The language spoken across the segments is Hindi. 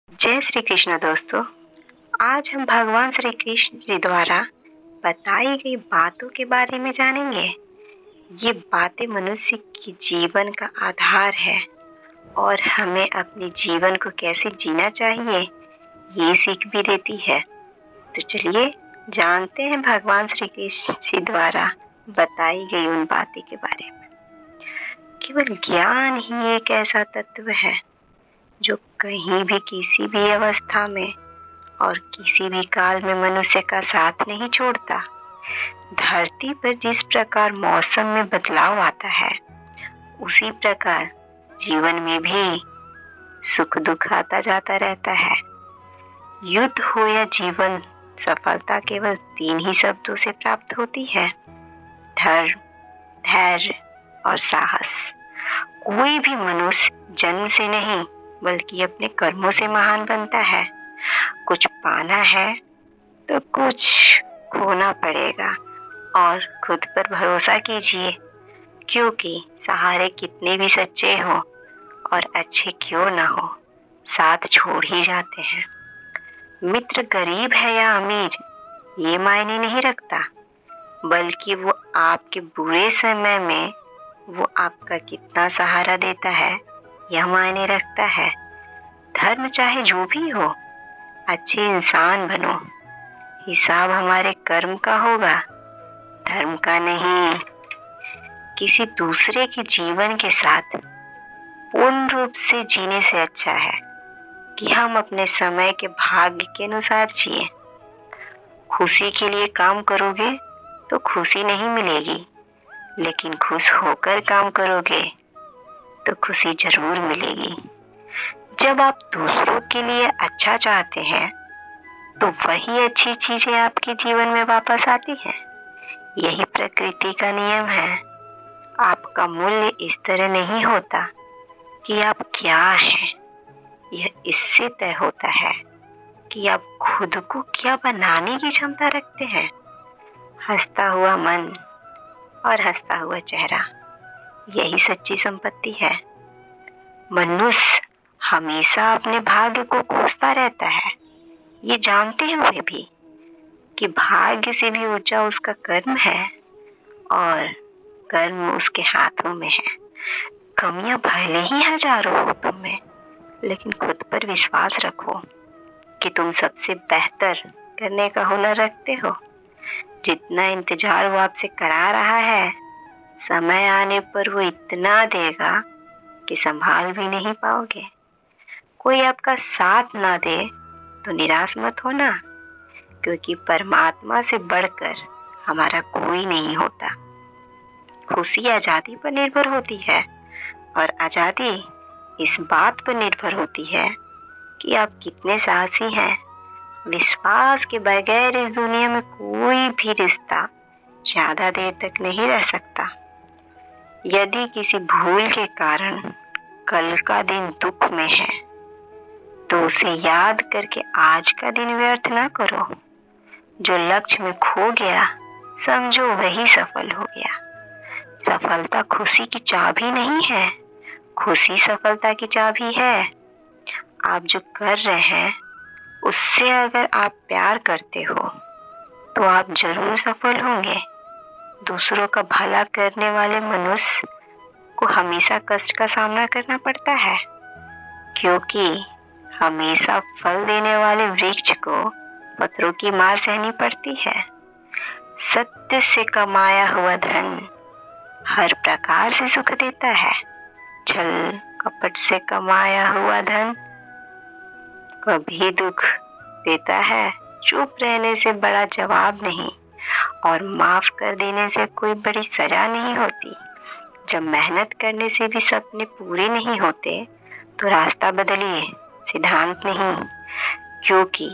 जय श्री कृष्ण दोस्तों। आज हम भगवान श्री कृष्ण जी द्वारा बताई गई बातों के बारे में जानेंगे। ये बातें मनुष्य के जीवन का आधार है और हमें अपने जीवन को कैसे जीना चाहिए ये सीख भी देती है। तो चलिए जानते हैं भगवान श्री कृष्ण जी द्वारा बताई गई उन बातें के बारे में। केवल ज्ञान ही एक ऐसा तत्व है जो कहीं भी किसी भी अवस्था में और किसी भी काल में मनुष्य का साथ नहीं छोड़ता। धरती पर जिस प्रकार मौसम में बदलाव आता है उसी प्रकार जीवन में भी सुख दुख आता जाता रहता है। युद्ध हो या जीवन, सफलता केवल 3 ही शब्दों से प्राप्त होती है: धर्म, धैर्य और साहस। कोई भी मनुष्य जन्म से नहीं बल्कि अपने कर्मों से महान बनता है। कुछ पाना है तो कुछ खोना पड़ेगा और खुद पर भरोसा कीजिए, क्योंकि सहारे कितने भी सच्चे हो और अच्छे क्यों ना हो, साथ छोड़ ही जाते हैं। मित्र गरीब है या अमीर ये मायने नहीं रखता, बल्कि वो आपके बुरे समय में वो आपका कितना सहारा देता है यह मायने रखता है। धर्म चाहे जो भी हो, अच्छे इंसान बनो। हिसाब हमारे कर्म का होगा, धर्म का नहीं। किसी दूसरे के जीवन के साथ पूर्ण रूप से जीने से अच्छा है कि हम अपने समय के भाग्य के अनुसार जिए। खुशी के लिए काम करोगे तो खुशी नहीं मिलेगी, लेकिन खुश होकर काम करोगे तो खुशी जरूर मिलेगी। जब आप दूसरों के लिए अच्छा चाहते हैं तो वही अच्छी चीजें आपके जीवन में वापस आती हैं। यही प्रकृति का नियम है। आपका मूल्य इस तरह नहीं होता कि आप क्या हैं, यह इससे तय होता है कि आप खुद को क्या बनाने की क्षमता रखते हैं। हंसता हुआ मन और हंसता हुआ चेहरा, यही सच्ची संपत्ति है। मनुष्य हमेशा अपने भाग्य को कोसता रहता है, ये जानते हुए भी कि भाग्य से भी ऊंचा उसका कर्म है और कर्म उसके हाथों में है। कमियां भले ही हजारों हो तुम में, लेकिन खुद पर विश्वास रखो कि तुम सबसे बेहतर करने का हुनर रखते हो। जितना इंतजार वो आपसे करा रहा है, समय आने पर वो इतना देगा कि संभाल भी नहीं पाओगे। कोई आपका साथ ना दे तो निराश मत होना, क्योंकि परमात्मा से बढ़कर हमारा कोई नहीं होता। खुशी आजादी पर निर्भर होती है और आजादी इस बात पर निर्भर होती है कि आप कितने साहसी हैं। विश्वास के बगैर इस दुनिया में कोई भी रिश्ता ज्यादा देर तक नहीं रह सकता। यदि किसी भूल के कारण कल का दिन दुख में है तो उसे याद करके आज का दिन व्यर्थ ना करो। जो लक्ष्य में खो गया समझो वही सफल हो गया। सफलता खुशी की चाबी नहीं है, खुशी सफलता की चाबी है। आप जो कर रहे हैं उससे अगर आप प्यार करते हो तो आप जरूर सफल होंगे। दूसरों का भला करने वाले मनुष्य को हमेशा कष्ट का सामना करना पड़ता है, क्योंकि हमेशा फल देने वाले वृक्ष को पत्थरों की मार सहनी पड़ती है। सत्य से कमाया हुआ धन हर प्रकार से सुख देता है। छल कपट से कमाया हुआ धन कभी दुख देता है। चुप रहने से बड़ा जवाब नहीं और माफ कर देने से कोई बड़ी सजा नहीं होती। जब मेहनत करने से भी सपने पूरे नहीं होते तो रास्ता बदलिए, सिद्धांत नहीं, क्योंकि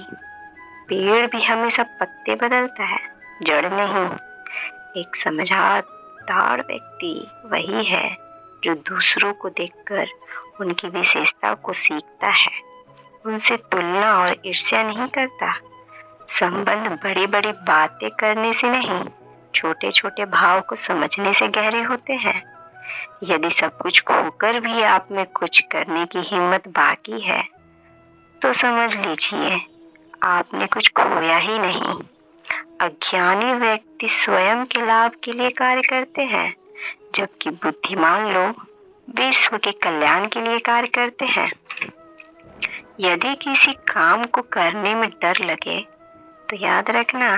पेड़ भी हमेशा पत्ते बदलता है, जड़ नहीं। एक समझदार व्यक्ति वही है जो दूसरों को देखकर उनकी विशेषता को सीखता है, उनसे तुलना और ईर्ष्या नहीं करता। संबंध बड़ी बड़ी बातें करने से नहीं, छोटे छोटे भाव को समझने से गहरे होते हैं। यदि सब कुछ खोकर भी आप में कुछ करने की हिम्मत बाकी है तो समझ लीजिए आपने कुछ खोया ही नहीं। अज्ञानी व्यक्ति स्वयं के लाभ के लिए कार्य करते हैं, जबकि बुद्धिमान लोग विश्व के कल्याण के लिए कार्य करते हैं। यदि किसी काम को करने में डर लगे तो याद रखना,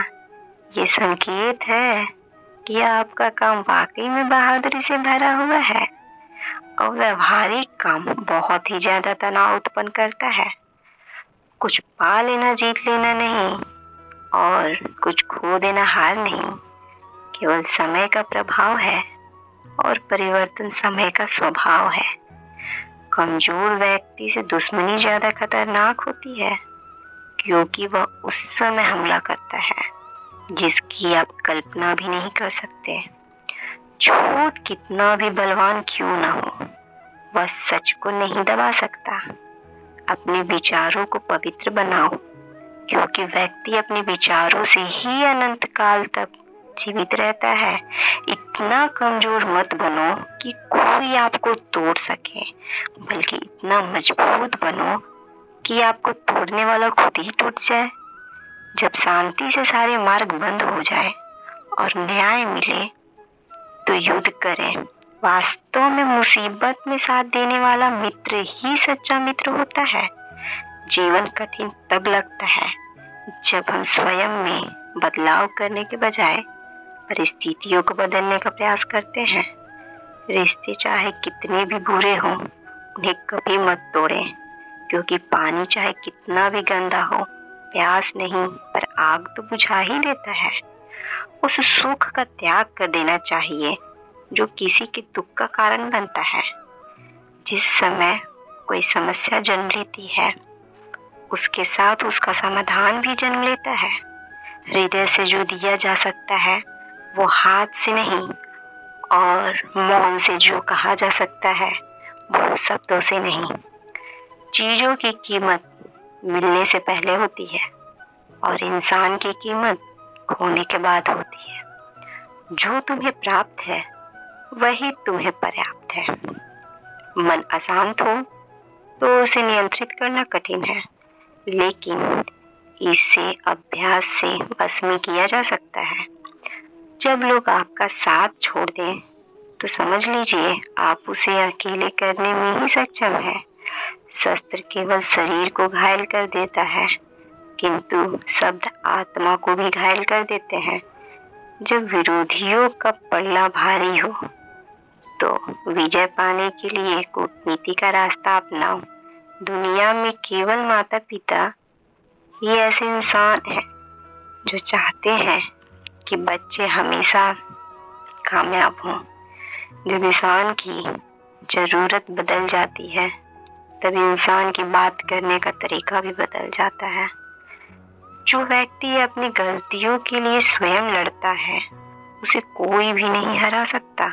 ये संकेत है कि आपका काम वाकई में बहादुरी से भरा हुआ है और व्यवहारिक काम बहुत ही ज्यादा तनाव उत्पन्न करता है। कुछ पा लेना जीत लेना नहीं और कुछ खो देना हार नहीं, केवल समय का प्रभाव है और परिवर्तन समय का स्वभाव है। कमजोर व्यक्ति से दुश्मनी ज्यादा खतरनाक होती है, क्योंकि वह उस समय हमला करता है जिसकी आप कल्पना भी नहीं कर सकते। झूठ कितना भी बलवान क्यों ना हो, वह सच को नहीं दबा सकता। अपने विचारों को पवित्र बनाओ, क्योंकि व्यक्ति अपने विचारों से ही अनंत काल तक जीवित रहता है। इतना कमजोर मत बनो कि कोई आपको तोड़ सके, बल्कि इतना मजबूत बनो कि आपको तोड़ने वाला खुद ही टूट जाए। जब शांति से सारे मार्ग बंद हो जाए और न्याय मिले तो युद्ध करें। वास्तव में मुसीबत में साथ देने वाला मित्र ही सच्चा मित्र होता है। जीवन कठिन तब लगता है जब हम स्वयं में बदलाव करने के बजाय परिस्थितियों को बदलने का प्रयास करते हैं। रिश्ते चाहे कितने भी बुरे हों, उन्हें कभी मत तोड़ें, क्योंकि पानी चाहे कितना भी गंदा हो, प्यास नहीं पर आग तो बुझा ही देता है। उस सुख का त्याग कर देना चाहिए जो किसी के दुख का कारण बनता है। जिस समय कोई समस्या जन्म लेती है, उसके साथ उसका समाधान भी जन्म लेता है। हृदय से जो दिया जा सकता है वो हाथ से नहीं, और मौन से जो कहा जा सकता है वो शब्दों से नहीं। चीजों की कीमत मिलने से पहले होती है और इंसान की कीमत खोने के बाद होती है। जो तुम्हें प्राप्त है वही तुम्हें पर्याप्त है। मन अशांत हो तो उसे नियंत्रित करना कठिन है, लेकिन इसे अभ्यास से वश में किया जा सकता है। जब लोग आपका साथ छोड़ दें तो समझ लीजिए आप उसे अकेले करने में ही सक्षम है। शस्त्र केवल शरीर को घायल कर देता है, किंतु शब्द आत्मा को भी घायल कर देते हैं। जब विरोधियों का पल्ला भारी हो तो विजय पाने के लिए कूटनीति का रास्ता अपनाओ। दुनिया में केवल माता पिता ही ऐसे इंसान हैं जो चाहते हैं कि बच्चे हमेशा कामयाब हों। जब इंसान की जरूरत बदल जाती है तब इंसान की बात करने का तरीका भी बदल जाता है। जो व्यक्ति अपनी गलतियों के लिए स्वयं लड़ता है उसे कोई भी नहीं हरा सकता।